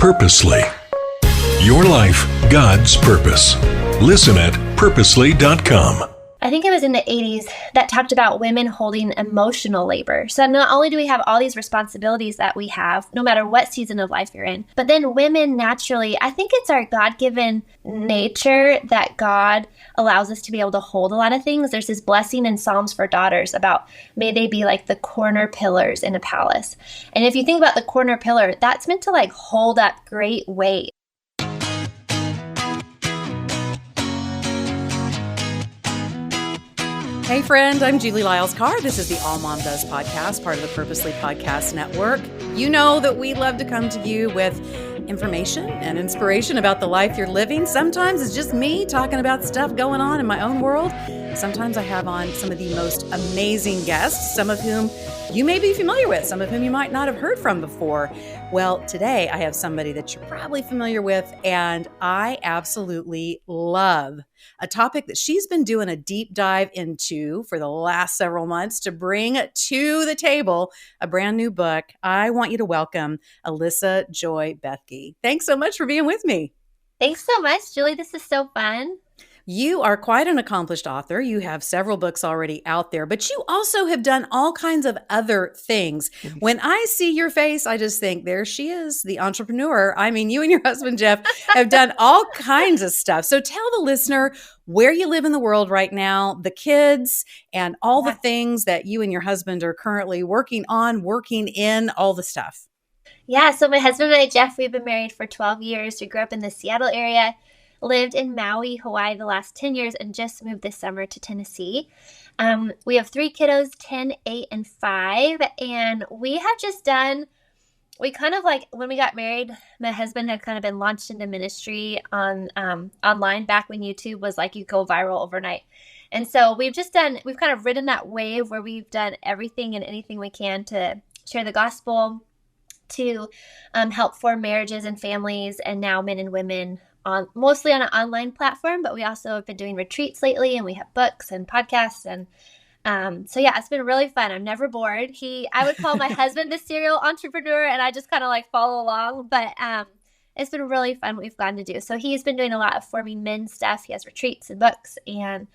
Purposely. Your life, God's purpose. Listen at purposely.com. I think it was in the 80s that talked about women holding emotional labor. So not only do we have all these responsibilities that we have, no matter what season of life you're in, but then women naturally, I think it's our God-given nature that God allows us to be able to hold a lot of things. There's this blessing in Psalms for daughters about may they be like the corner pillars in a palace. And if you think about the corner pillar, that's meant to like hold up great weight. Hey friend, I'm Julie Lyles Carr. This is the AllMomDoes podcast, part of the Purposely Podcast Network. You know that we love to come to you with information and inspiration about the life you're living. Sometimes it's just me talking about stuff going on in my own world. Sometimes I have on some of the most amazing guests, some of whom you may be familiar with, some of whom you might not have heard from before. Well, today I have somebody that you're probably familiar with, and I absolutely love a topic that she's been doing a deep dive into for the last several months to bring to the table a brand new book. I want you to welcome Alyssa Joy Bethke. Thanks so much for being with me. Thanks so much, Julie. This is so fun. You are quite an accomplished author. You have several books already out there, but you also have done all kinds of other things. When I see your face, I just think, there she is, the entrepreneur. I mean, you and your husband, Jeff, have done all kinds of stuff. So tell the listener where you live in the world right now, the kids, and all the things that you and your husband are currently working on, working in, all the stuff. Yeah, so my husband and I, Jeff, we've been married for 12 years. We grew up in the Seattle area, lived in Maui, Hawaii the last 10 years, and just moved this summer to Tennessee. We have 3 kiddos, 10, 8, and 5. And we have just done, we kind of like, when we got married, my husband had kind of been launched into ministry on online back when YouTube was like, you go viral overnight. And so we've kind of ridden that wave where we've done everything and anything we can to share the gospel, to help form marriages and families, and now men and women mostly on an online platform, but we also have been doing retreats lately, and we have books and podcasts. And so yeah, it's been really fun. I'm never bored. I would call my husband the serial entrepreneur, and I just kind of like follow along, but it's been really fun what we've gotten to do. So he's been doing a lot of forming men's stuff. He has retreats and books, and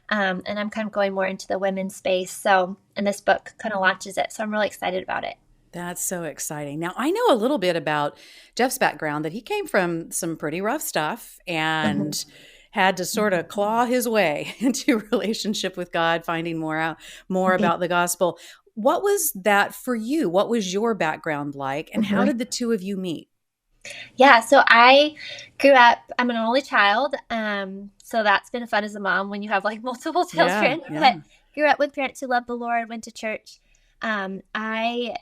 I'm kind of going more into the women's space. So, and this book kind of launches it. So I'm really excited about it. That's so exciting. Now, I know a little bit about Jeff's background, that he came from some pretty rough stuff and had to sort of claw his way into a relationship with God, finding more about the gospel. What was that for you? What was your background like, and how did the two of you meet? Yeah, so I grew up, I'm an only child, so that's been fun as a mom when you have like multiple children, but grew up with parents who loved the Lord, went to church. I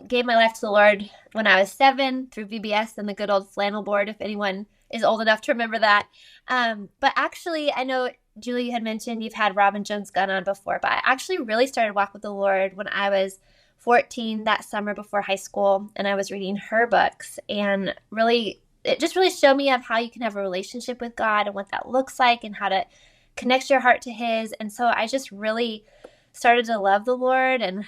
gave my life to the Lord when I was 7 through VBS and the good old flannel board, if anyone is old enough to remember that. But actually, I know, Julie, you had mentioned you've had Robin Jones Gunn on before, but I actually really started walk with the Lord when I was 14, that summer before high school, and I was reading her books, and it just really showed me of how you can have a relationship with God and what that looks like and how to connect your heart to His. And so I just really started to love the Lord, and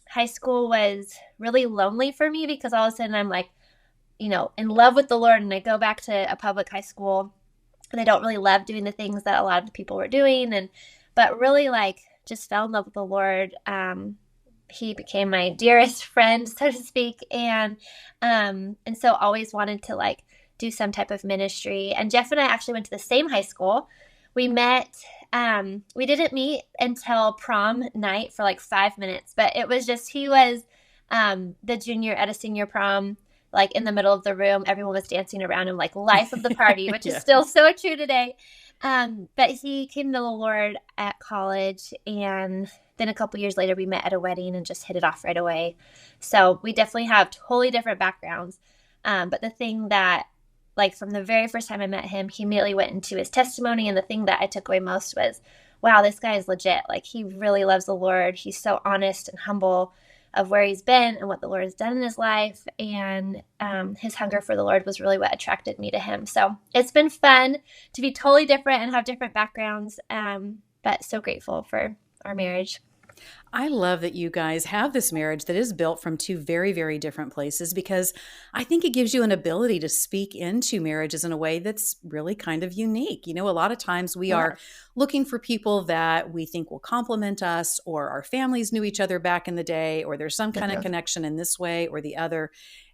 high school was really lonely for me because all of a sudden I'm like, in love with the Lord, and I go back to a public high school and I don't really love doing the things that a lot of people were doing, but really like just fell in love with the Lord. He became my dearest friend, so to speak, and so always wanted to like do some type of ministry. And Jeff and I actually went to the same high school. We met. We didn't meet until prom night for like 5 minutes, but it was just, he was the junior at a senior prom, like in the middle of the room. Everyone was dancing around him, like life of the party, which is still so true today. But he came to the Lord at college, and then a couple years later we met at a wedding and just hit it off right away. So we definitely have totally different backgrounds. But the thing that, like, from the very first time I met him, he immediately went into his testimony. And the thing that I took away most was, wow, this guy is legit. Like, he really loves the Lord. He's so honest and humble of where he's been and what the Lord has done in his life. And his hunger for the Lord was really what attracted me to him. So it's been fun to be totally different and have different backgrounds, but so grateful for our marriage. I love that you guys have this marriage that is built from two very, very different places, because I think it gives you an ability to speak into marriages in a way that's really kind of unique. A lot of times we are looking for people that we think will complement us, or our families knew each other back in the day, or there's some kind of connection in this way or the other.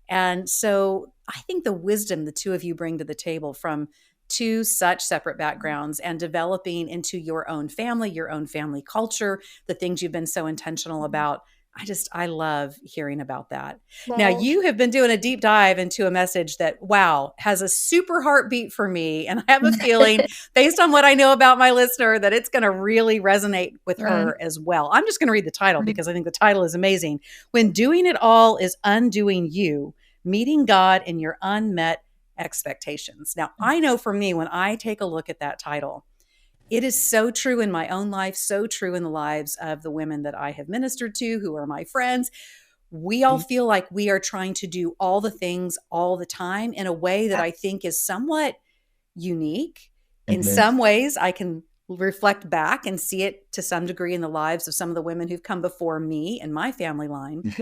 And so I think the wisdom the two of you bring to the table from two such separate backgrounds and developing into your own family culture, the things you've been so intentional about. I love hearing about that. Now, you have been doing a deep dive into a message that, wow, has a super heartbeat for me. And I have a feeling, based on what I know about my listener, that it's going to really resonate with her as well. I'm just going to read the title because I think the title is amazing. When Doing It All is Undoing You, Meeting God in Your Unmet Expectations. Now, I know for me, when I take a look at that title, it is so true in my own life, so true in the lives of the women that I have ministered to, who are my friends. We all feel like we are trying to do all the things all the time in a way that I think is somewhat unique. In some ways, I can reflect back and see it to some degree in the lives of some of the women who've come before me in my family line.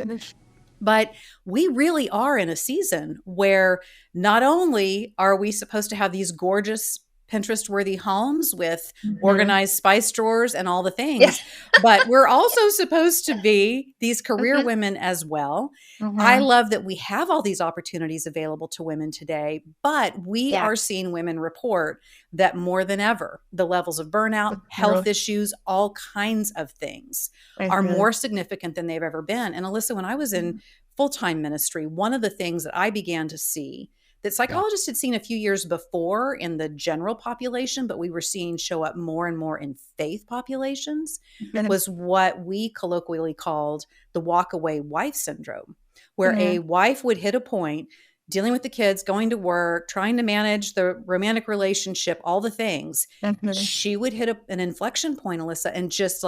But we really are in a season where not only are we supposed to have these gorgeous Pinterest-worthy homes with organized spice drawers and all the things, but we're also supposed to be these career women as well. I love that we have all these opportunities available to women today, but we are seeing women report that more than ever, the levels of burnout, health issues, all kinds of things are more significant than they've ever been. And Alyssa, when I was in full-time ministry, one of the things that I began to see that psychologists had seen a few years before in the general population, but we were seeing show up more and more in faith populations, was what we colloquially called the walk-away wife syndrome, where a wife would hit a point dealing with the kids, going to work, trying to manage the romantic relationship, all the things. She would hit an inflection point, Alyssa, and just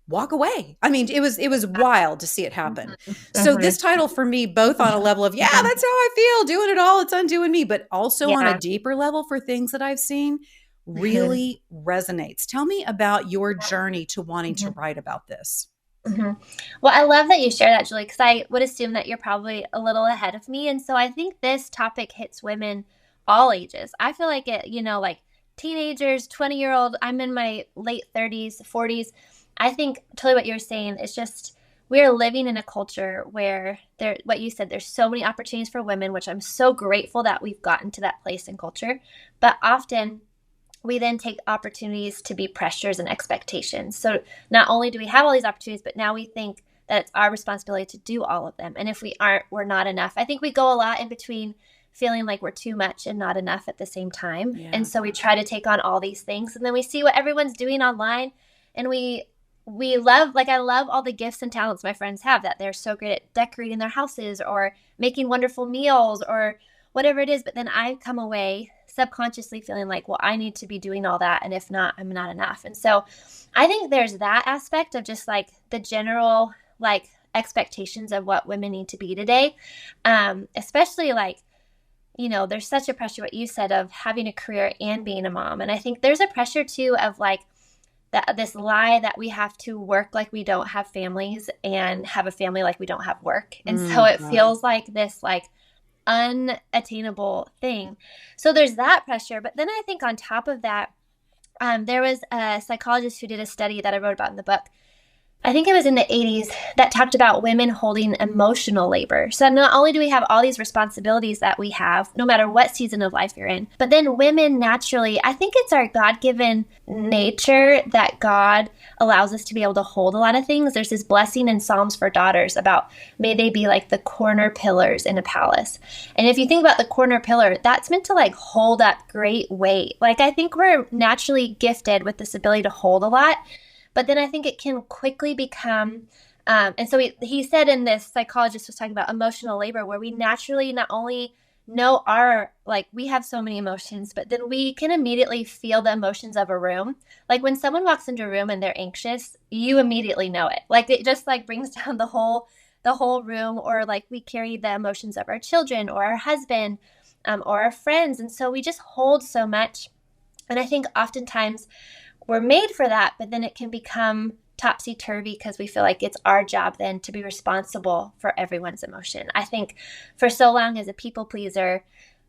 walk away. I mean, it was wild to see it happen. So this title for me, both on a level of, that's how I feel, doing it all, it's undoing me, but also on a deeper level for things that I've seen, really resonates. Tell me about your journey to wanting to write about this. Well, I love that you share that, Julie, because I would assume that you're probably a little ahead of me. And so I think this topic hits women all ages. I feel like it, like teenagers, 20-year-old, I'm in my late 30s, 40s. I think totally what you're saying is just we're living in a culture where what you said, there's so many opportunities for women, which I'm so grateful that we've gotten to that place in culture. But often we then take opportunities to be pressures and expectations. So not only do we have all these opportunities, but now we think that it's our responsibility to do all of them. And if we aren't, we're not enough. I think we go a lot in between feeling like we're too much and not enough at the same time. And so we try to take on all these things, and then we see what everyone's doing online, and we love, I love all the gifts and talents my friends have, that they're so great at decorating their houses or making wonderful meals or whatever it is. But then I come away subconsciously feeling like, well, I need to be doing all that. And if not, I'm not enough. And so I think there's that aspect of just the general, expectations of what women need to be today. Especially there's such a pressure, what you said, of having a career and being a mom. And I think there's a pressure too of this lie that we have to work like we don't have families and have a family like we don't have work. And so it feels like this unattainable thing. So there's that pressure. But then I think on top of that, there was a psychologist who did a study that I wrote about in the book. I think it was in the 80s, that talked about women holding emotional labor. So not only do we have all these responsibilities that we have, no matter what season of life you're in, but then women naturally, I think it's our God-given nature that God allows us to be able to hold a lot of things. There's this blessing in Psalms for daughters about, may they be like the corner pillars in a palace. And if you think about the corner pillar, that's meant to hold up great weight. I think we're naturally gifted with this ability to hold a lot. But then I think it can quickly become, and so he said in this, psychologist was talking about emotional labor, where we naturally not only know we have so many emotions, but then we can immediately feel the emotions of a room. When someone walks into a room and they're anxious, you immediately know it. It just brings down the whole room, or we carry the emotions of our children or our husband or our friends. And so we just hold so much. And I think oftentimes we're made for that, but then it can become topsy-turvy because we feel like it's our job then to be responsible for everyone's emotion. I think for so long as a people pleaser,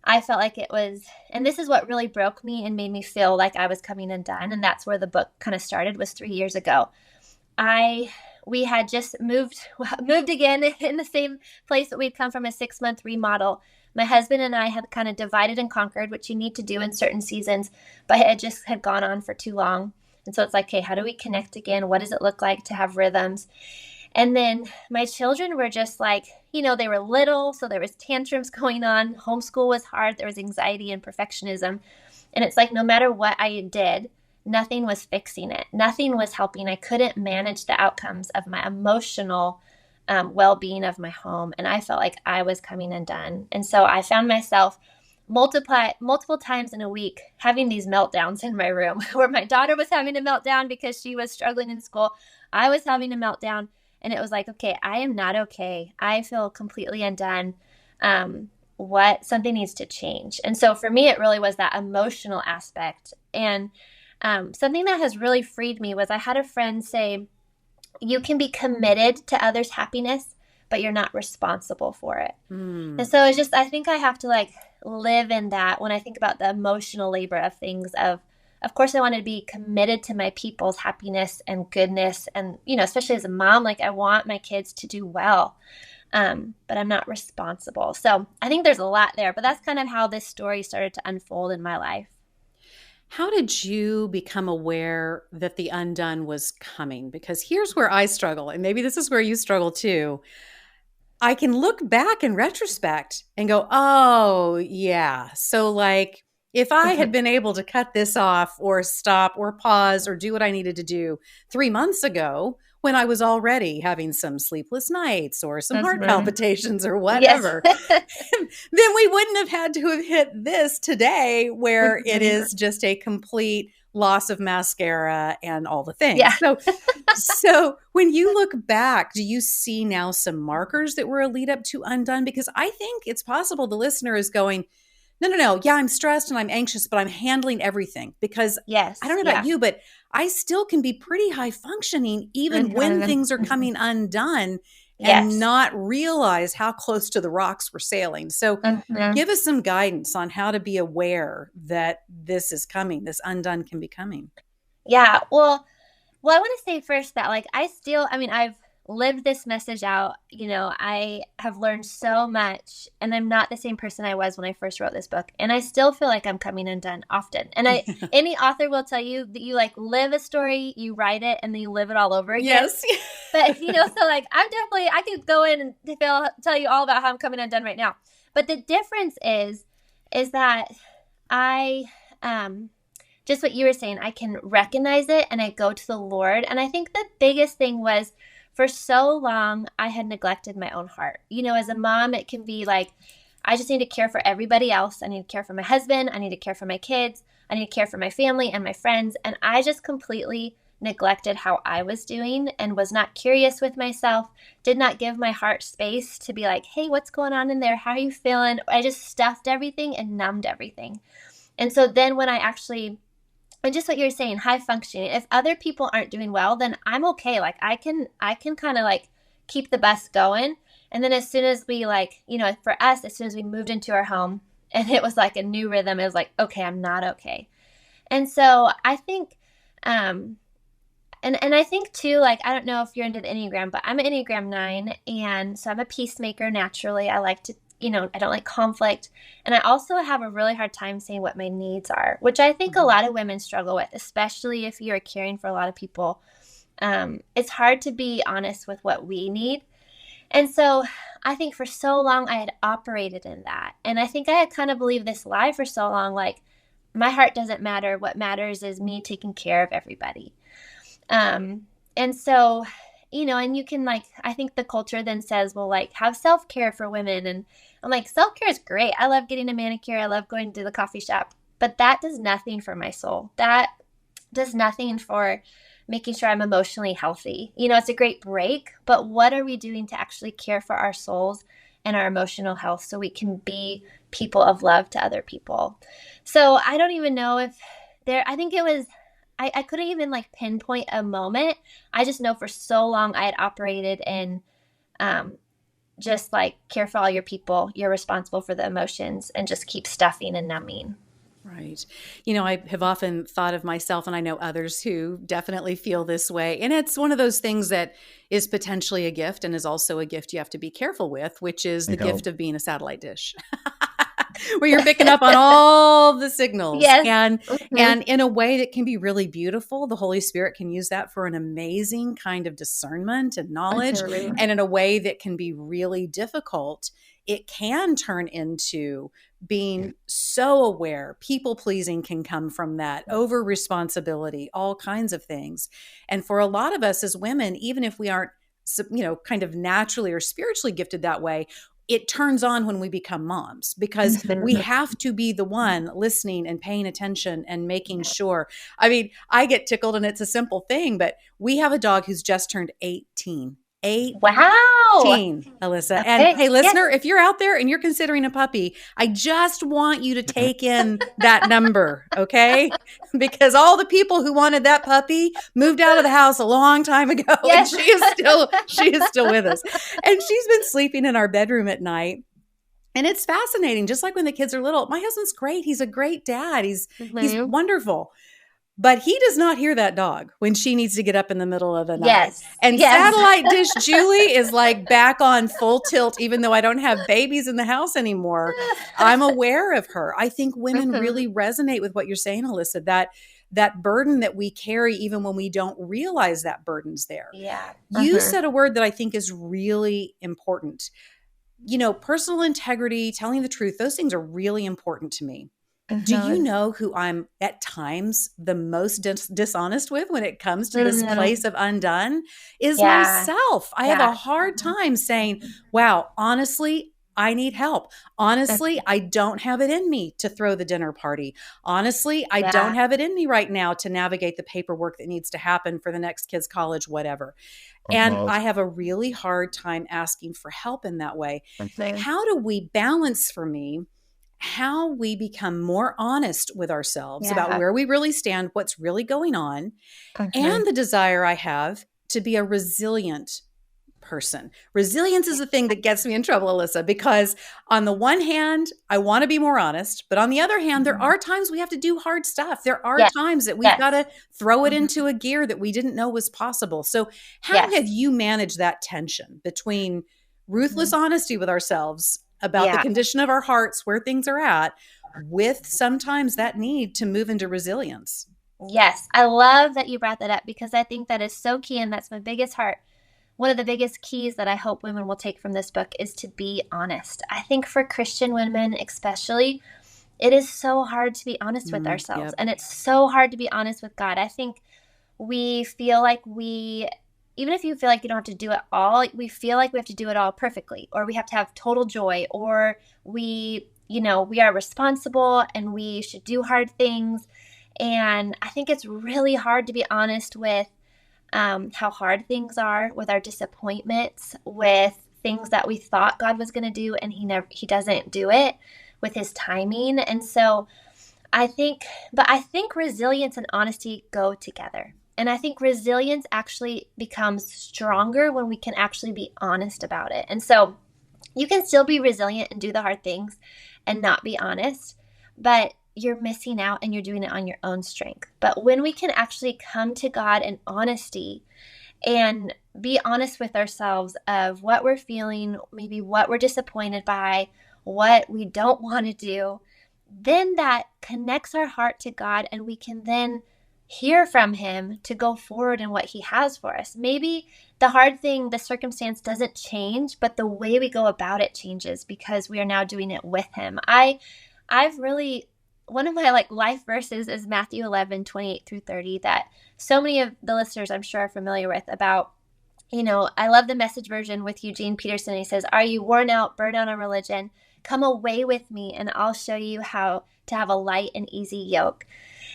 I felt like it was, and this is what really broke me and made me feel like I was coming undone. And that's where the book kind of started, was 3 years ago. We had just moved again in the same place that we'd come from, a 6-month remodel. My husband and I had kind of divided and conquered, which you need to do in certain seasons, but it just had gone on for too long. And so it's like, okay, how do we connect again? What does it look like to have rhythms? And then my children were just like, they were little, so there was tantrums going on. Homeschool was hard. There was anxiety and perfectionism. And it's like, no matter what I did, nothing was fixing it. Nothing was helping. I couldn't manage the outcomes of my emotional well-being of my home. And I felt like I was coming undone. And so I found myself multiple times in a week having these meltdowns in my room, where my daughter was having a meltdown because she was struggling in school. I was having a meltdown. And it was like, okay, I am not okay. I feel completely undone. Something needs to change. And so for me, it really was that emotional aspect. And something that has really freed me was I had a friend say, you can be committed to others' happiness, but you're not responsible for it. And so it's just, I think I have to live in that when I think about the emotional labor of things. Of course, I want to be committed to my people's happiness and goodness. And, especially as a mom, I want my kids to do well, but I'm not responsible. So I think there's a lot there, but that's kind of how this story started to unfold in my life. How did you become aware that the undone was coming? Because here's where I struggle, and maybe this is where you struggle too. I can look back in retrospect and go, oh, yeah. So if I had been able to cut this off or stop or pause or do what I needed to do 3 months ago, when I was already having some sleepless nights or some heart palpitations or whatever, then we wouldn't have had to have hit this today, where it is just a complete loss of mascara and all the things. Yeah. So when you look back, do you see now some markers that were a lead up to undone? Because I think it's possible the listener is going, no. Yeah, I'm stressed and I'm anxious, but I'm handling everything, because I don't know about you, but I still can be pretty high functioning even when things are coming undone and not realize how close to the rocks we're sailing. So give us some guidance on how to be aware that this is coming, this undone can be coming. Yeah. Well, I want to say first that I've lived this message out. I have learned so much, and I'm not the same person I was when I first wrote this book. And I still feel like I'm coming undone often. And any author will tell you that you live a story, you write it, and then you live it all over again. Yes. But, I could go in and tell you all about how I'm coming undone right now. But the difference is that I, just what you were saying, I can recognize it and I go to the Lord. And I think the biggest thing was, for so long, I had neglected my own heart. As a mom, it can be like, I just need to care for everybody else. I need to care for my husband. I need to care for my kids. I need to care for my family and my friends. And I just completely neglected how I was doing and was not curious with myself, did not give my heart space to be like, hey, what's going on in there? How are you feeling? I just stuffed everything and numbed everything. And so then when I actually... And just what you're saying, high functioning. If other people aren't doing well, then I'm okay. I can kind of keep the bus going. And then as soon as we for us, as soon as we moved into our home and it was like a new rhythm, it was like, okay, I'm not okay. And so I think, and I think too, I don't know if you're into the Enneagram, but I'm an Enneagram 9. And so I'm a peacemaker naturally. I like to, I don't like conflict. And I also have a really hard time saying what my needs are, which I think a lot of women struggle with, especially if you're caring for a lot of people. It's hard to be honest with what we need. And so I think for so long I had operated in that. And I think I had kind of believed this lie for so long, my heart doesn't matter. What matters is me taking care of everybody. And so, and you can I think the culture then says, well, have self-care for women. And I'm like, self-care is great. I love getting a manicure. I love going to the coffee shop, but that does nothing for my soul. That does nothing for making sure I'm emotionally healthy. It's a great break, but what are we doing to actually care for our souls and our emotional health so we can be people of love to other people? So I don't even know if I think it was, I couldn't even like pinpoint a moment. I just know for so long I had operated in just like care for all your people. You're responsible for the emotions and just keep stuffing and numbing. Right. I have often thought of myself, and I know others who definitely feel this way. And it's one of those things that is potentially a gift and is also a gift you have to be careful with, which is the gift of being a satellite dish. Where you're picking up on all the signals. Yes. And in a way that can be really beautiful. The Holy Spirit can use that for an amazing kind of discernment and knowledge. And in a way that can be really difficult, it can turn into being so aware. People pleasing can come from that, over responsibility, all kinds of things. And for a lot of us as women, even if we aren't, kind of naturally or spiritually gifted that way, it turns on when we become moms, because we have to be the one listening and paying attention and making sure. I mean, I get tickled, and it's a simple thing, but we have a dog who's just turned 18. Wow. Alyssa. And hey, listener, if you're out there and you're considering a puppy, I just want you to take in that number, okay? Because all the people who wanted that puppy moved out of the house a long time ago, and she is still with us. And she's been sleeping in our bedroom at night. And it's fascinating. Just like when the kids are little, my husband's great. He's a great dad. He's wonderful. But he does not hear that dog when she needs to get up in the middle of the night. Yes. And satellite dish Julie is like back on full tilt, even though I don't have babies in the house anymore. I'm aware of her. I think women really resonate with what you're saying, Alyssa, that burden that we carry even when we don't realize that burden's there. Yeah. You said a word that I think is really important. Personal integrity, telling the truth, those things are really important to me. Do you know who I'm at times the most dishonest with when it comes to this place of undone? Is myself. I have a hard time saying, wow, honestly, I need help. Honestly, I don't have it in me to throw the dinner party. Honestly, I don't have it in me right now to navigate the paperwork that needs to happen for the next kid's college, whatever. And I have a really hard time asking for help in that way. How do we balance, for me, how we become more honest with ourselves about where we really stand, what's really going on, and the desire I have to be a resilient person. Resilience is the thing that gets me in trouble, Alyssa, because on the one hand, I want to be more honest, but on the other hand, there are times we have to do hard stuff. There are times that we've got to throw it into a gear that we didn't know was possible. So how have you managed that tension between ruthless honesty with ourselves about the condition of our hearts, where things are at, with sometimes that need to move into resilience? Yes. I love that you brought that up, because I think that is so key. And that's my biggest heart. One of the biggest keys that I hope women will take from this book is to be honest. I think for Christian women, especially, it is so hard to be honest with ourselves. And it's so hard to be honest with God. I think we feel like even if you feel like you don't have to do it all, we feel like we have to do it all perfectly, or we have to have total joy, or we are responsible and we should do hard things. And I think it's really hard to be honest with how hard things are, with our disappointments, with things that we thought God was going to do and he doesn't do it, with his timing. And so I think resilience and honesty go together. And I think resilience actually becomes stronger when we can actually be honest about it. And so you can still be resilient and do the hard things and not be honest, but you're missing out and you're doing it on your own strength. But when we can actually come to God in honesty and be honest with ourselves of what we're feeling, maybe what we're disappointed by, what we don't want to do, then that connects our heart to God, and we can then hear from him to go forward in what he has for us. Maybe the hard thing, the circumstance doesn't change, but the way we go about it changes because we are now doing it with him. One of my life verses is Matthew 11:28-30, that so many of the listeners I'm sure are familiar with, about, I love the Message version with Eugene Peterson. He says, "Are you worn out, burdened on religion? Come away with me and I'll show you how to have a light and easy yoke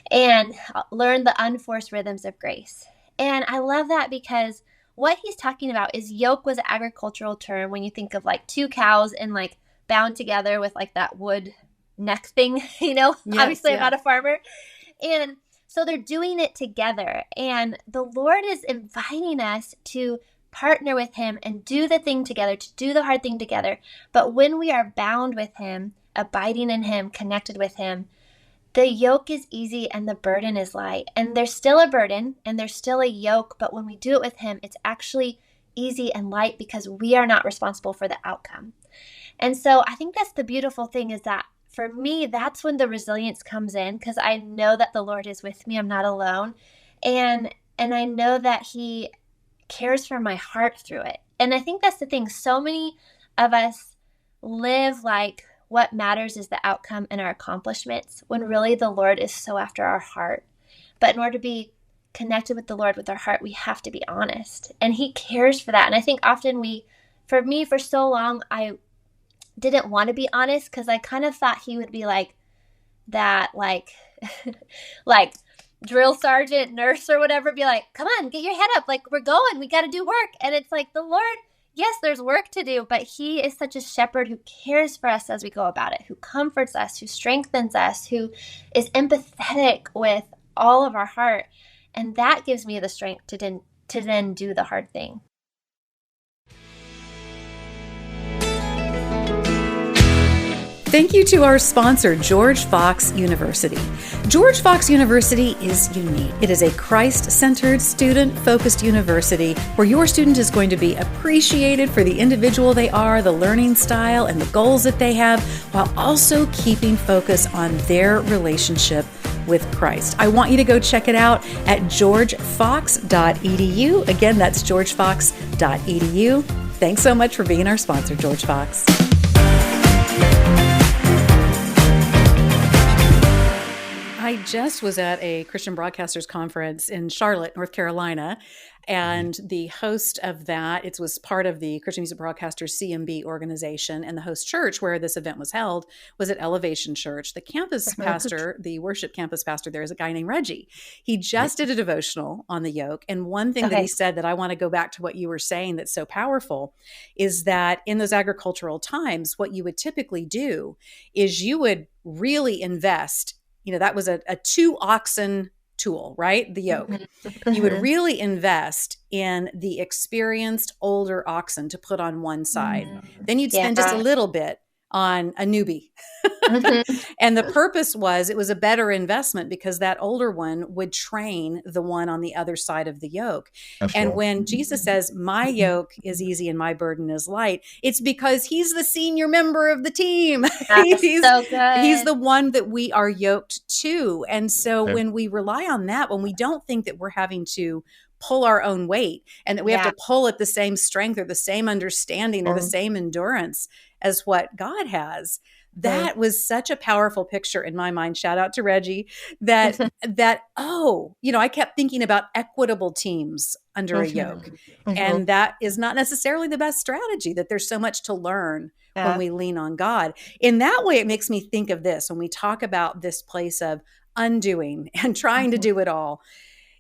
and learn the unforced rhythms of grace." And I love that, because what he's talking about is yoke was an agricultural term when you think of two cows and bound together with that wood neck thing, obviously I'm not a farmer. And So they're doing it together. And the Lord is inviting us to partner with him and do the thing together, to do the hard thing together. But when we are bound with him, abiding in him, connected with him, the yoke is easy and the burden is light. And there's still a burden and there's still a yoke, but when we do it with him, it's actually easy and light because we are not responsible for the outcome. And so I think that's the beautiful thing, is that for me, that's when the resilience comes in, because I know that the Lord is with me. I'm not alone. And I know that he cares for my heart through it. And I think that's the thing. So many of us live like what matters is the outcome and our accomplishments, when really the Lord is so after our heart. But in order to be connected with the Lord with our heart, we have to be honest. And he cares for that. And I think often for me, for so long, I didn't want to be honest because I kind of thought he would be like that, like drill sergeant, nurse or whatever, be like, come on, get your head up. Like, we're going, we got to do work. And it's like, the Lord, yes, there's work to do, but he is such a shepherd who cares for us as we go about it, who comforts us, who strengthens us, who is empathetic with all of our heart. And that gives me the strength to then do the hard thing. Thank you to our sponsor, George Fox University. George Fox University is unique. It is a Christ-centered, student-focused university where your student is going to be appreciated for the individual they are, the learning style, and the goals that they have, while also keeping focus on their relationship with Christ. I want you to go check it out at georgefox.edu. Again, that's georgefox.edu. Thanks so much for being our sponsor, George Fox. I just was at a Christian Broadcasters Conference in Charlotte, North Carolina, and the host of that, it was part of the Christian Music Broadcasters CMB organization, and the host church where this event was held was at Elevation Church. The campus pastor, the worship campus pastor there, is a guy named Reggie. He just did a devotional on the yoke, and one thing that he said that I want to go back to what you were saying that's so powerful is that in those agricultural times, what you would typically do is you would really invest. That was a 2 oxen tool, right? The yoke. You would really invest in the experienced older oxen to put on one side. Then you'd spend just a little bit on a newbie. And the purpose was, it was a better investment because that older one would train the one on the other side of the yoke. And when Jesus says, my yoke is easy and my burden is light, it's because he's the senior member of the team. He's so good. He's the one that we are yoked to. And so when we rely on that, when we don't think that we're having to pull our own weight and that we have to pull at the same strength or the same understanding or the same endurance as what God has. That was such a powerful picture in my mind. Shout out to Reggie that I kept thinking about equitable teams under a yoke. And that is not necessarily the best strategy, that there's so much to learn when we lean on God. In that way, it makes me think of this when we talk about this place of undoing and trying to do it all.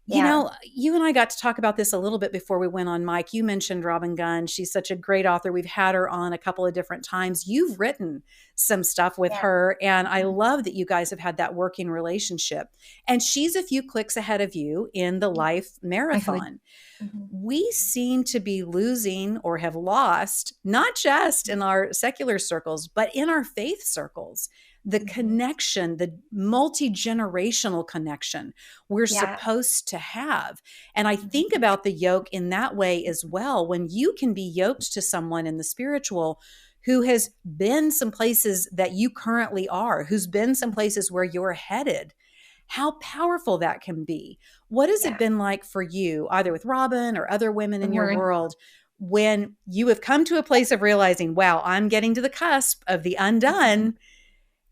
You know, you and I got to talk about this a little bit before we went on mic. You mentioned Robin Gunn. She's such a great author. We've had her on a couple of different times. You've written some stuff with her, and I love that you guys have had that working relationship. And she's a few clicks ahead of you in the life marathon. We seem to be losing or have lost, not just in our secular circles, but in our faith circles, the connection, the multi-generational connection we're supposed to have. And I think about the yoke in that way as well. When you can be yoked to someone in the spiritual who has been some places that you currently are, who's been some places where you're headed, how powerful that can be. What has it been like for you, either with Robin or other women in your world, when you have come to a place of realizing, wow, I'm getting to the cusp of the undone,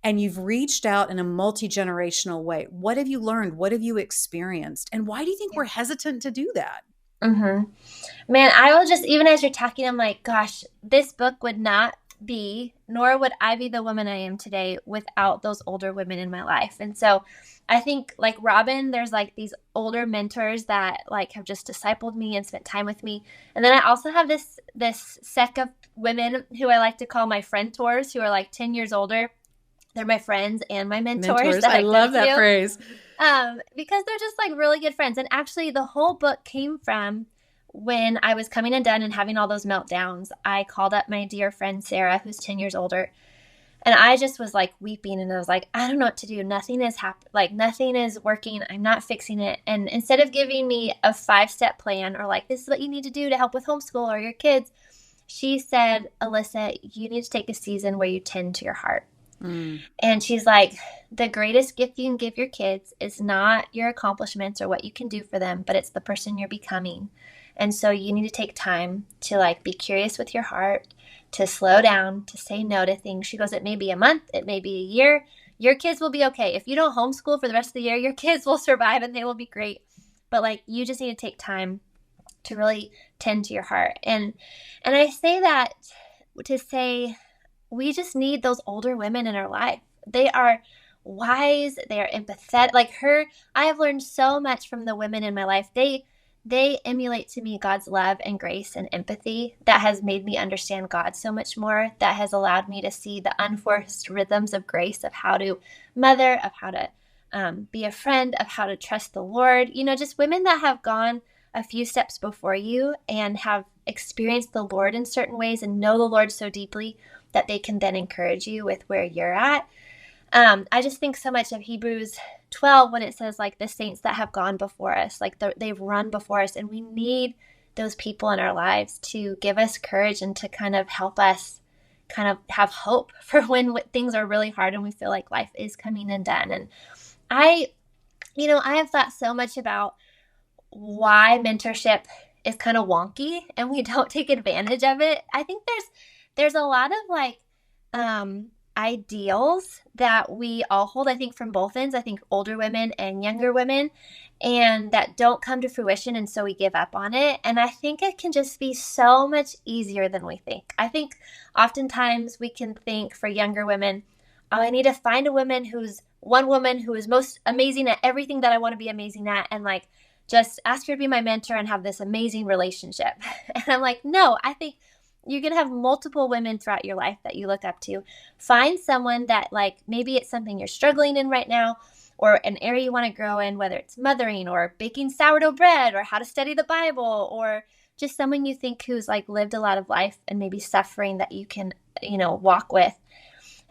and you've reached out in a multi-generational way? What have you learned? What have you experienced? And why do you think we're hesitant to do that? Man, I will just, even as you're talking, I'm like, gosh, this book would not be, nor would I be the woman I am today without those older women in my life. And so I think like Robin, there's like these older mentors that like have just discipled me and spent time with me. And then I also have this set of women who I like to call my friend-tors, who are like 10 years older. They're my friends and my mentors. I love that phrase. Because they're just like really good friends. And actually the whole book came from when I was coming undone and having all those meltdowns. I called up my dear friend Sarah, who's 10 years older, and I just was like weeping, and I was like, I don't know what to do. Nothing is nothing is working. I'm not fixing it. And instead of giving me a 5-step plan or like, this is what you need to do to help with homeschool or your kids, she said, Alyssa, you need to take a season where you tend to your heart. And she's like, the greatest gift you can give your kids is not your accomplishments or what you can do for them, but it's the person you're becoming. And so you need to take time to like be curious with your heart, to slow down, to say no to things. She goes, it may be a month, it may be a year. Your kids will be okay. If you don't homeschool for the rest of the year, your kids will survive and they will be great. But like, you just need to take time to really tend to your heart. And I say that to say, we just need those older women in our life. They are wise. They are empathetic. Like her, I have learned so much from the women in my life. They emulate to me God's love and grace and empathy that has made me understand God so much more, that has allowed me to see the unforced rhythms of grace, of how to mother, of how to be a friend, of how to trust the Lord. You know, just women that have gone a few steps before you and have experienced the Lord in certain ways and know the Lord so deeply that they can then encourage you with where you're at. I just think so much of Hebrews 12 when it says like the saints that have gone before us, like they've run before us, and we need those people in our lives to give us courage and to kind of help us kind of have hope for when things are really hard and we feel like life is coming undone. And I have thought so much about why mentorship is kind of wonky and we don't take advantage of it. I think there's a lot of like ideals that we all hold, I think, from both ends. I think older women and younger women, and that don't come to fruition, and so we give up on it. And I think it can just be so much easier than we think. I think oftentimes we can think for younger women, oh, I need to find one woman who is most amazing at everything that I want to be amazing at, and like just ask her to be my mentor and have this amazing relationship. And I'm like, no, I think you're going to have multiple women throughout your life that you look up to. Find someone that like, maybe it's something you're struggling in right now, or an area you want to grow in, whether it's mothering or baking sourdough bread or how to study the Bible, or just someone you think who's like lived a lot of life and maybe suffering that you can, walk with.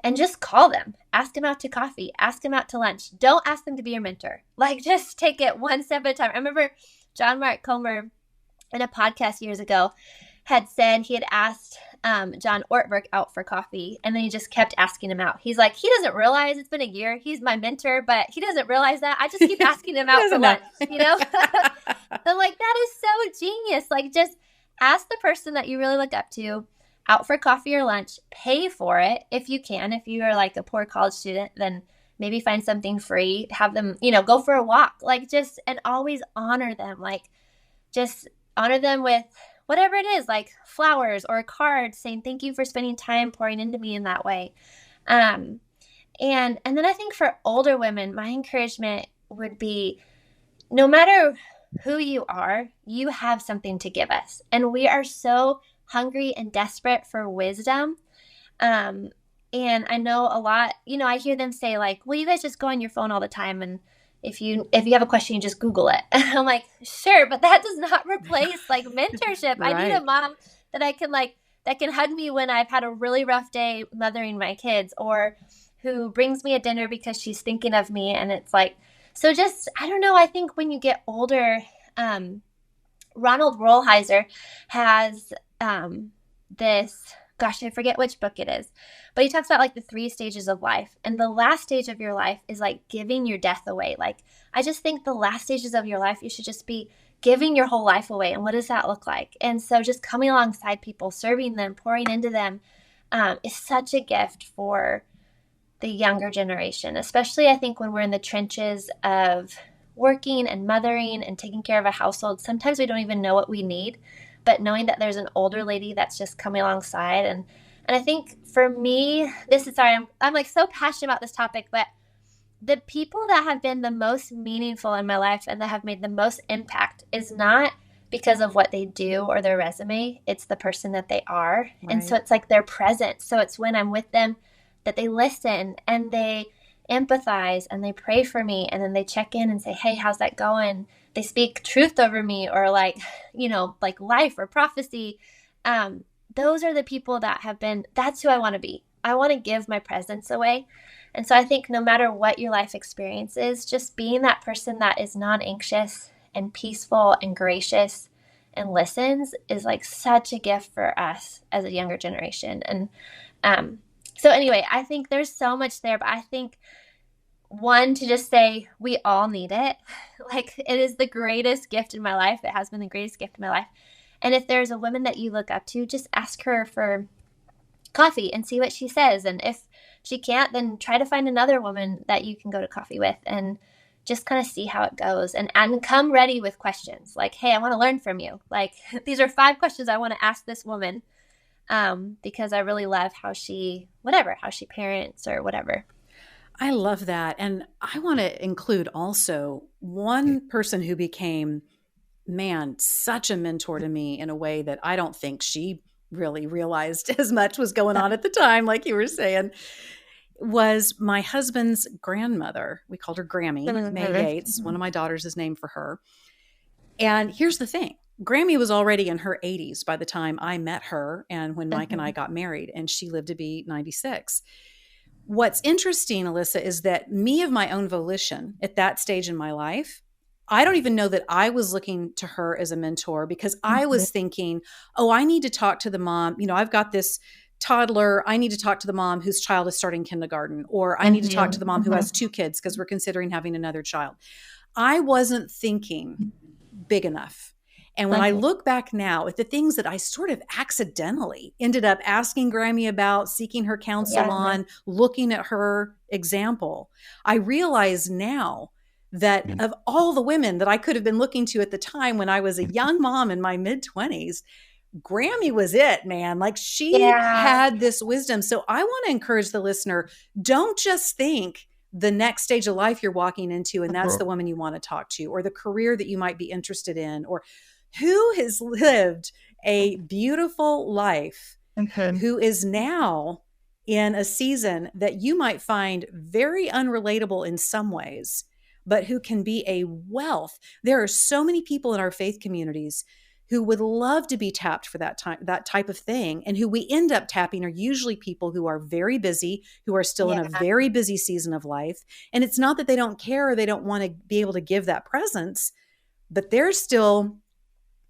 And just call them, ask them out to coffee, ask them out to lunch. Don't ask them to be your mentor. Like, just take it one step at a time. I remember John Mark Comer in a podcast years ago had said he had asked John Ortberg out for coffee, and then he just kept asking him out. He's like, he doesn't realize it's been a year. He's my mentor, but he doesn't realize that. I just keep asking him out for lunch, So like, that is so genius. Like, just ask the person that you really look up to out for coffee or lunch, pay for it if you can. If you are like a poor college student, then maybe find something free, have them, go for a walk, like and always honor them. Like, just honor them with whatever it is, like flowers or a card saying, thank you for spending time pouring into me in that way. And then I think for older women, my encouragement would be, no matter who you are, you have something to give us. And we are so hungry and desperate for wisdom. And I know a lot, I hear them say like, well, you guys just go on your phone all the time, and if you have a question, you just Google it. And I'm like, sure, but that does not replace like mentorship. Right. I need a mom that can hug me when I've had a really rough day mothering my kids, or who brings me a dinner because she's thinking of me. And it's like, so just, I don't know. I think when you get older, Ronald Rolheiser has this, gosh, I forget which book it is, but he talks about like the 3 stages of life. And the last stage of your life is like giving your death away. Like, I just think the last stages of your life, you should just be giving your whole life away. And what does that look like? And so just coming alongside people, serving them, pouring into them, is such a gift for the younger generation, especially I think when we're in the trenches of working and mothering and taking care of a household. Sometimes we don't even know what we need, but knowing that there's an older lady that's just coming alongside. And I think for me, I'm like so passionate about this topic, but the people that have been the most meaningful in my life and that have made the most impact is not because of what they do or their resume. It's the person that they are. Right. And so it's like their presence. So it's when I'm with them that they listen and they empathize and they pray for me, and then they check in and say, hey, how's that going? They speak truth over me, or like, like life or prophecy. Those are the people that's who I want to be. I want to give my presence away. And so I think no matter what your life experience is, just being that person that is non-anxious and peaceful and gracious and listens is like such a gift for us as a younger generation. And so anyway, I think there's so much there, but I think one, to just say we all need it. Like, it is the greatest gift in my life. It has been the greatest gift in my life. And if there's a woman that you look up to, just ask her for coffee and see what she says. And if she can't, then try to find another woman that you can go to coffee with and just kind of see how it goes. And come ready with questions like, hey, I want to learn from you. Like, these are 5 questions I want to ask this woman, because I really love how she parents or whatever. I love that. And I want to include also one person who became, such a mentor to me in a way that I don't think she really realized as much was going on at the time, like you were saying, was my husband's grandmother. We called her Grammy, May Yates. One of my daughters is named for her. And here's the thing. Grammy was already in her 80s by the time I met her and when Mike and I got married, and she lived to be 96. What's interesting, Alyssa, is that me of my own volition at that stage in my life, I don't even know that I was looking to her as a mentor, because I was thinking, oh, I need to talk to the mom. I've got this toddler. I need to talk to the mom whose child is starting kindergarten, or I need to talk to the mom who has 2 kids because we're considering having another child. I wasn't thinking big enough. And when I look back now at the things that I sort of accidentally ended up asking Grammy about, seeking her counsel on, looking at her example, I realize now that of all the women that I could have been looking to at the time when I was a young mom in my mid-20s, Grammy was it, man. Like, she had this wisdom. So I want to encourage the listener, don't just think the next stage of life you're walking into and that's the woman you want to talk to, or the career that you might be interested in, or who has lived a beautiful life, who is now in a season that you might find very unrelatable in some ways, but who can be a wealth. There are so many people in our faith communities who would love to be tapped for that type of thing. And who we end up tapping are usually people who are very busy, who are still in a very busy season of life. And it's not that they don't care or they don't want to be able to give that presence, but they're still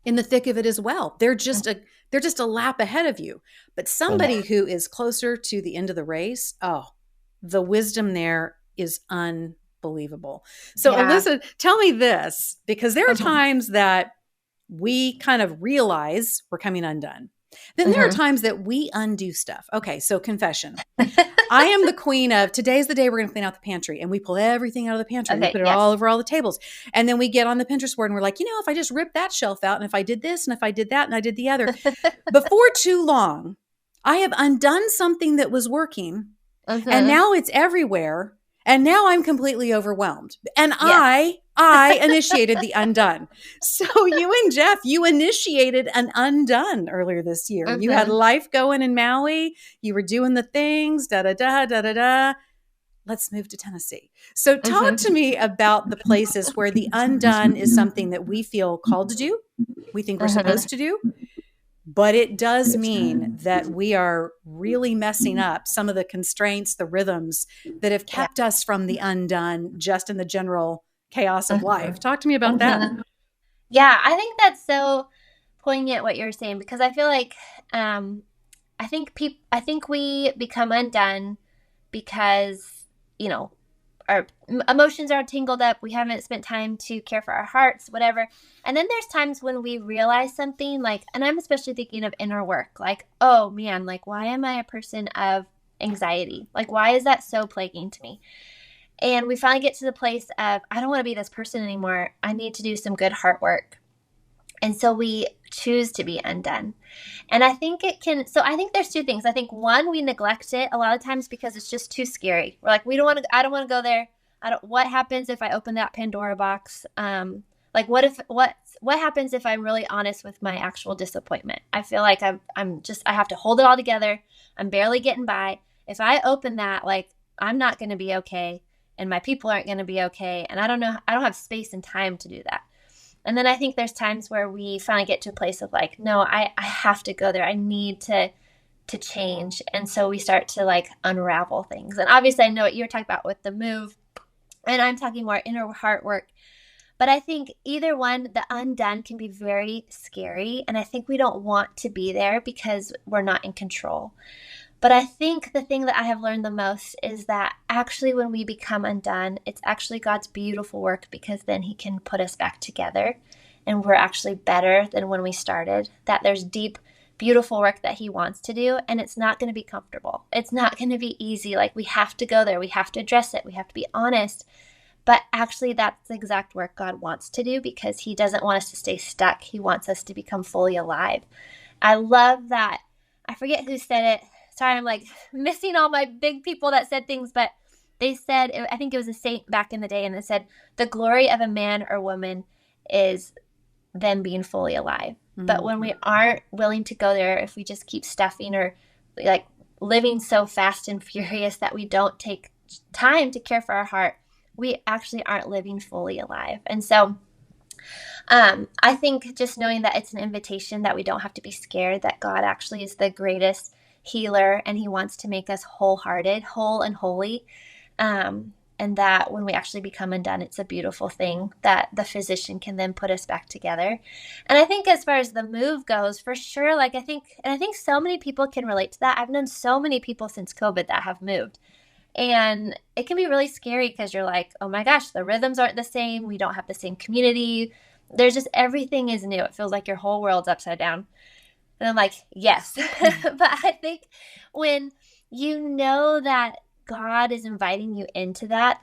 in the thick of it as well. They're just a lap ahead of you. But somebody who is closer to the end of the race, the wisdom there is unbelievable. So Alyssa, tell me this, because there are times that we kind of realize we're coming undone. Then there are times that we undo stuff. Okay, so confession. I am the queen of, today's the day we're going to clean out the pantry. And we pull everything out of the pantry and we put it all over all the tables. And then we get on the Pinterest board and we're like, if I just rip that shelf out, and if I did this, and if I did that, and I did the other. Before too long, I have undone something that was working. And now it's everywhere. And now I'm completely overwhelmed. And I initiated the undone. So you and Jeff, you initiated an undone earlier this year. You had life going in Maui. You were doing the things, da-da-da. Let's move to Tennessee. So talk to me about the places where the undone is something that we feel called to do. We think we're supposed to do. But it does mean that we are really messing up some of the constraints, the rhythms that have kept us from the undone, just in the general chaos of life. Talk to me about that. Yeah, I think that's so poignant what you're saying, because I feel like I think we become undone because, our emotions are tangled up. We haven't spent time to care for our hearts, whatever. And then there's times when we realize something, like, and I'm especially thinking of inner work, like, oh man, like, why am I a person of anxiety? Like, why is that so plaguing to me? And we finally get to the place of, I don't want to be this person anymore. I need to do some good heart work. And so we choose to be undone. And I think I think there's 2 things. I think one, we neglect it a lot of times because it's just too scary. We're like, I don't want to go there. What happens if I open that Pandora box? Like, what happens if I'm really honest with my actual disappointment? I feel like I have to hold it all together. I'm barely getting by. If I open that, like, I'm not going to be okay, and my people aren't going to be okay. And I don't have space and time to do that. And then I think there's times where we finally get to a place of like, no, I have to go there. I need to change. And so we start to like unravel things. And obviously I know what you're talking about with the move, and I'm talking more inner heart work. But I think either one, the undone can be very scary. And I think we don't want to be there because we're not in control. But I think the thing that I have learned the most is that actually when we become undone, it's actually God's beautiful work, because then he can put us back together and we're actually better than when we started. That there's deep, beautiful work that he wants to do, and it's not going to be comfortable. It's not going to be easy. Like, we have to go there. We have to address it. We have to be honest. But actually, that's the exact work God wants to do, because he doesn't want us to stay stuck. He wants us to become fully alive. I love that. I forget who said it. Sorry, I'm like missing all my big people that said things, but they said, I think it was a saint back in the day, and it said, the glory of a man or woman is them being fully alive. Mm-hmm. But when we aren't willing to go there, if we just keep stuffing or like living so fast and furious that we don't take time to care for our heart, we actually aren't living fully alive. And so I think just knowing that it's an invitation, that we don't have to be scared, that God actually is the greatest healer, and he wants to make us wholehearted, whole and holy. And that when we actually become undone, it's a beautiful thing that the physician can then put us back together. And I think as far as the move goes, for sure, like I think so many people can relate to that. I've known so many people since COVID that have moved. And it can be really scary because you're like, oh my gosh, the rhythms aren't the same. We don't have the same community. There's just, everything is new. It feels like your whole world's upside down. And I'm like, yes. But I think when you know that God is inviting you into that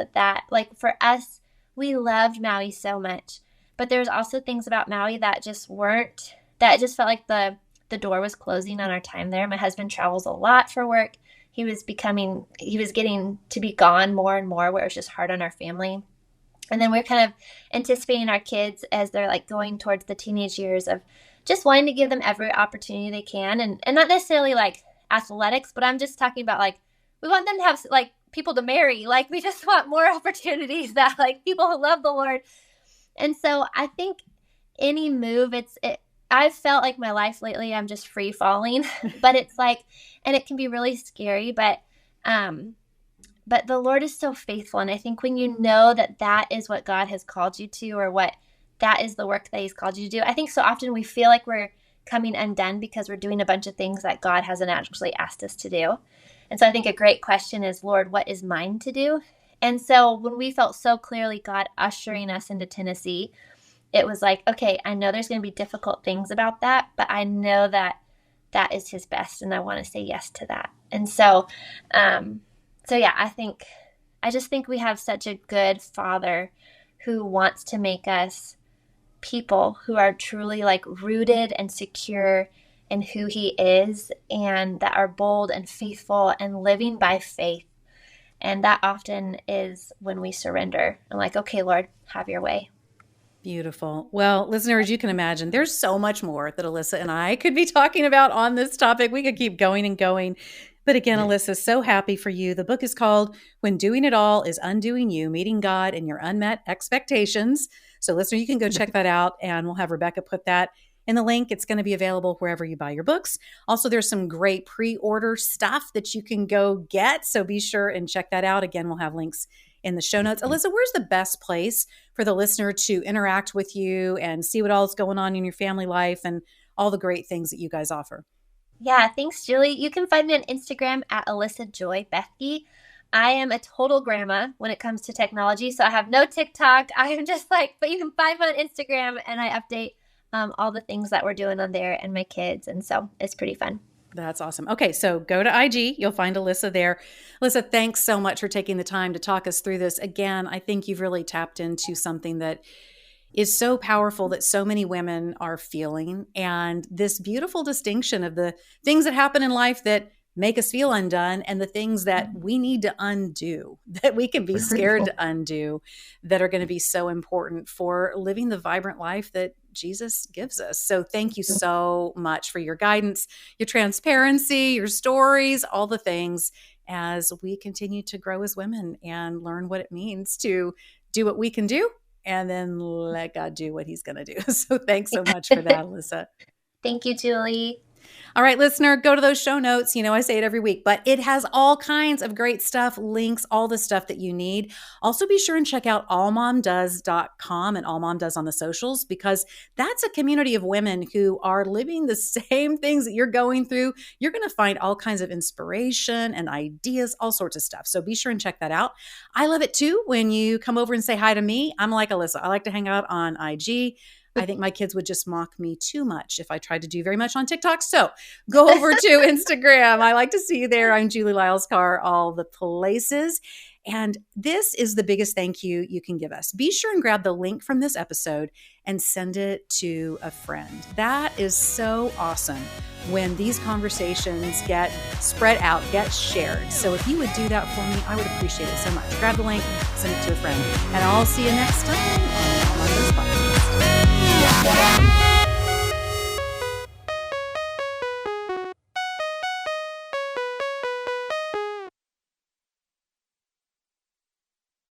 like for us, we loved Maui so much, but there's also things about Maui that just felt like the door was closing on our time there. My husband travels a lot for work. He was getting to be gone more and more, where it was just hard on our family. And then we're kind of anticipating our kids as they're like going towards the teenage years, of just wanting to give them every opportunity they can. And not necessarily like athletics, but I'm just talking about like, we want them to have like people to marry. Like, we just want more opportunities, that like people who love the Lord. And so I think any move, I've felt like my life lately, I'm just free falling, but it's like, and it can be really scary, but the Lord is so faithful. And I think when you know that is what God has called you to, or what that is the work that he's called you to do, I think so often we feel like we're coming undone because we're doing a bunch of things that God hasn't actually asked us to do. And so I think a great question is, Lord, what is mine to do? And so when we felt so clearly God ushering us into Tennessee, it was like, okay, I know there's going to be difficult things about that, but I know that is his best, and I want to say yes to that. And so, yeah, I just think we have such a good Father who wants to make us people who are truly like rooted and secure in who he is, and that are bold and faithful and living by faith. And that often is when we surrender and like, okay, Lord, have your way. Beautiful. Well, listeners, you can imagine there's so much more that Alyssa and I could be talking about on this topic. We could keep going and going. But again, Alyssa, so happy for you. The book is called When Doing It All is Undoing You, Meeting God and Your Unmet Expectations. So listener, you can go check that out, and we'll have Rebecca put that in the link. It's going to be available wherever you buy your books. Also, there's some great pre-order stuff that you can go get. So be sure and check that out. Again, we'll have links in the show notes. Alyssa, where's the best place for the listener to interact with you and see what all is going on in your family life and all the great things that you guys offer? Yeah, thanks, Julie. You can find me on Instagram at Alyssa Joy Bethke. I am a total grandma when it comes to technology, so I have no TikTok. I am just like, but you can find me on Instagram, and I update all the things that we're doing on there and my kids. And so it's pretty fun. That's awesome. Okay, so go to IG. You'll find Alyssa there. Alyssa, thanks so much for taking the time to talk us through this. Again, I think you've really tapped into something that is so powerful that so many women are feeling. And this beautiful distinction of the things that happen in life that make us feel undone and the things that we need to undo, that we can be scared to undo, that are going to be so important for living the vibrant life that Jesus gives us. So thank you so much for your guidance, your transparency, your stories, all the things. as we continue to grow as women and learn what it means to do what we can do and then let God do what he's going to do. So thanks so much for that, Alyssa. Thank you, Julie. All right, listener, go to those show notes. I say it every week, but it has all kinds of great stuff, links, all the stuff that you need. Also, be sure and check out AllMomDoes.com and AllMomDoes on the socials, because that's a community of women who are living the same things that you're going through. You're going to find all kinds of inspiration and ideas, all sorts of stuff. So be sure and check that out. I love it too when you come over and say hi to me. I'm like Alyssa. I like to hang out on IG. I think my kids would just mock me too much if I tried to do very much on TikTok. So go over to Instagram. I like to see you there. I'm Julie Lyles Carr, all the places. And this is the biggest thank you you can give us. Be sure and grab the link from this episode and send it to a friend. That is so awesome when these conversations get spread out, get shared. So if you would do that for me, I would appreciate it so much. Grab the link, send it to a friend. And I'll see you next time on AllMomDoes Podcast.